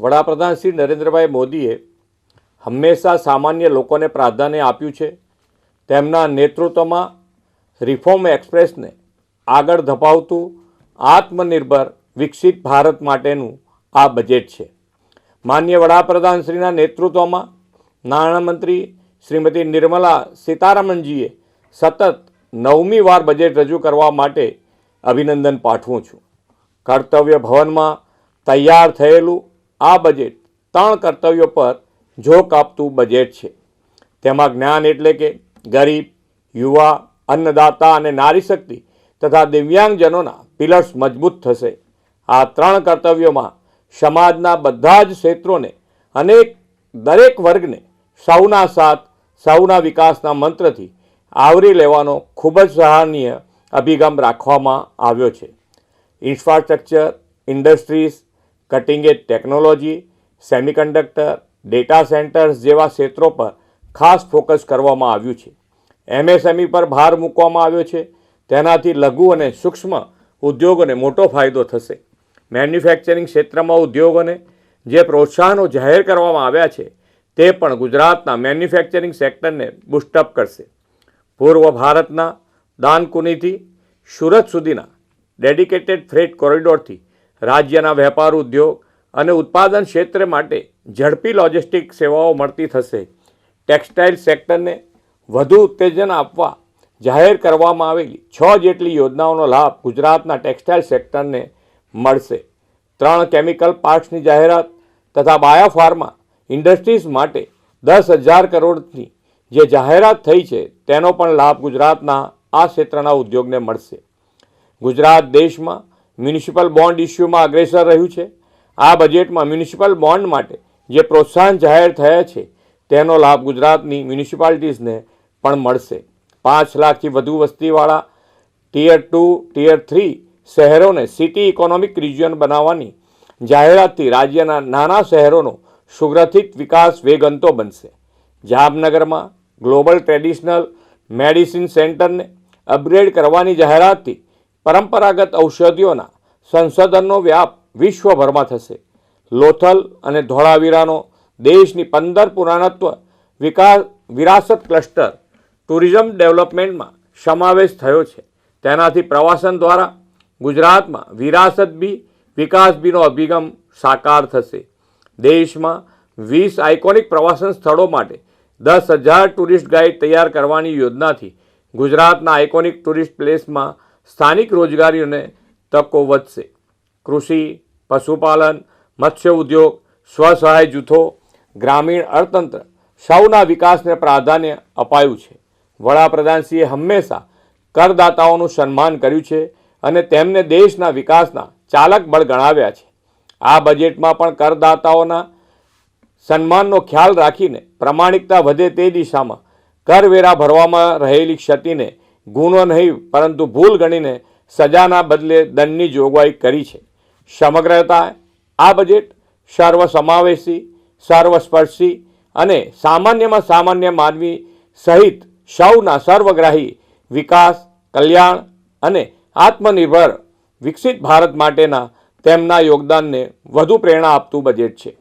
વડાપ્રધાન શ્રી નરેન્દ્રભાઈ મોદીએ હંમેશા સામાન્ય લોકોને પ્રાધાન્ય આપ્યું છે. તેમના નેતૃત્વમાં રિફોર્મ એક્સપ્રેસને આગળ ધપાવતું આત્મનિર્ભર વિકસિત ભારત માટેનું આ બજેટ છે. માનનીય વડાપ્રધાન શ્રીના નેતૃત્વમાં નાણામંત્રી શ્રીમતી નિર્મલા સીતારમણજીએ સતત 9મી વાર બજેટ રજૂ કરવા માટે અભિનંદન પાઠવું છું. કર્તવ્ય ભવનમાં તૈયાર થયેલું આ બજેટ 3 કર્તવ્યો પર ઝોક આપતું બજેટ છે. તેમાં જ્ઞાન એટલે કે ગરીબ, યુવા, અન્નદાતા અને નારી શક્તિ તથા દિવ્યાંગજનોના પિલર્સ મજબૂત થશે. આ 3 કર્તવ્યોમાં સમાજના બધા જ ક્ષેત્રોને અને દરેક વર્ગને સૌના સાથ સૌના વિકાસના મંત્રથી આવરી લેવાનો ખૂબ જ સરાહનીય અભિગમ રાખવામાં આવ્યો છે. ઇન્ફ્રાસ્ટ્રક્ચર, ઇન્ડસ્ટ્રીઝ, કટિંગ એજ ટેકનોલોજી, સેમિકન્ડક્ટર, ડેટા સેન્ટર્સ જેવા ક્ષેત્રો પર ખાસ ફોકસ કરવામાં આવ્યું છે. એમએસએમઈ પર ભાર મૂકવામાં આવ્યો છે. તેનાથી લઘુ અને સૂક્ષ્મ ઉદ્યોગોને મોટો ફાયદો થશે. મેન્યુફેક્ચરિંગ ક્ષેત્રમાં ઉદ્યોગોને જે પ્રોત્સાહનો જાહેર કરવામાં આવ્યા છે તે પણ ગુજરાતના મેન્યુફેક્ચરિંગ સેક્ટરને બૂસ્ટઅપ કરશે. પૂર્વ ભારતના દાનકુનીથી સુરત સુધીના ડેડિકેટેડ ફ્રેટ કોરિડોરથી રાજ્યના વેપાર ઉદ્યોગ અને ઉત્પાદન ક્ષેત્ર માટે ઝડપી લોજિસ્ટિક સેવાઓ મળતી થશે. ટેક્સટાઇલ સેક્ટરને વધુ ઉત્તેજન આપવા જાહેર કરવામાં આવેલી 6 જેટલી યોજનાઓનો લાભ ગુજરાતના ટેક્સટાઇલ સેક્ટરને મળશે. 3 કેમિકલ પાર્ક્સની જાહેરાત તથા બાયોફાર્મા ઇન્ડસ્ટ્રીઝ માટે 10,000 કરોડની જે જાહેરાત થઈ છે તેનો પણ લાભ ગુજરાતના આ ક્ષેત્રના ઉદ્યોગને મળશે. ગુજરાત દેશમાં મ્યુનિસિપલ બોન્ડ ઇસ્યુમાં અગ્રેસર રહ્યું છે. આ બજેટમાં મ્યુનિસિપલ બોન્ડ માટે જે પ્રોત્સાહન જાહેર થયા છે તેનો લાભ ગુજરાતની મ્યુનિસિપાલિટીઝને પણ મળશે. 5 લાખથી વધુ વસ્તીવાળા ટિયર 2, ટિયર 3 શહેરોને સિટી ઇકોનોમિક રિજિયન બનાવવાની જાહેરાતથી રાજ્યના નાના શહેરોનો સુગ્રથિત વિકાસ વેગવંતો બનશે. જામનગરમાં ગ્લોબલ ટ્રેડિશનલ મેડિસિન સેન્ટરને અપગ્રેડ કરવાની જાહેરાતથી પરંપરાગત ઔષધિઓના સંશોધનનો વ્યાપ વિશ્વભરમાં થશે. લોથલ અને ધોળાવીરાનો દેશની 15 પુરાતત્વ વિરાસત ક્લસ્ટર ટુરિઝમ ડેવલપમેન્ટમાં સમાવેશ થયો છે. તેનાથી પ્રવાસન દ્વારા ગુજરાતમાં વિરાસત બી વિકાસ બીનો અભિગમ સાકાર થશે. દેશમાં 20 આઇકોનિક પ્રવાસન સ્થળો માટે 10,000 ટુરિસ્ટ ગાઈડ તૈયાર કરવાની યોજનાથી ગુજરાતના આઇકોનિક ટુરિસ્ટ પ્લેસમાં સ્થાનિક રોજગારીઓને તકો વધશે. કૃષિ, પશુપાલન, મત્સ્ય ઉદ્યોગ, સ્વસહાય જૂથો, ગ્રામીણ અર્થતંત્ર સૌના વિકાસને પ્રાધાન્ય અપાયું છે. વડાપ્રધાનશ્રીએ હંમેશા કરદાતાઓનું સન્માન કર્યું છે અને તેમને દેશના વિકાસના ચાલક બળ ગણાવ્યા છે. આ બજેટમાં પણ કરદાતાઓના સન્માનનો ખ્યાલ રાખીને પ્રમાણિકતા વધે તે દિશામાં કરવેરા ભરવામાં રહેલી ક્ષતિને ગુનો નહીં પરંતુ ભૂલ ગણીને સજાના બદલે દંડની જોગવાઈ કરી છે. સમગ્રતા આ બજેટ સર્વસમાવેશી, સર્વસ્પર્શી અને સામાન્યમાં સામાન્ય માનવી સહિત સૌના સર્વગ્રાહી વિકાસ, કલ્યાણ અને આત્મનિર્ભર વિકસિત ભારત માટેના તેમના યોગદાનને વધુ પ્રેરણા આપતું બજેટ છે.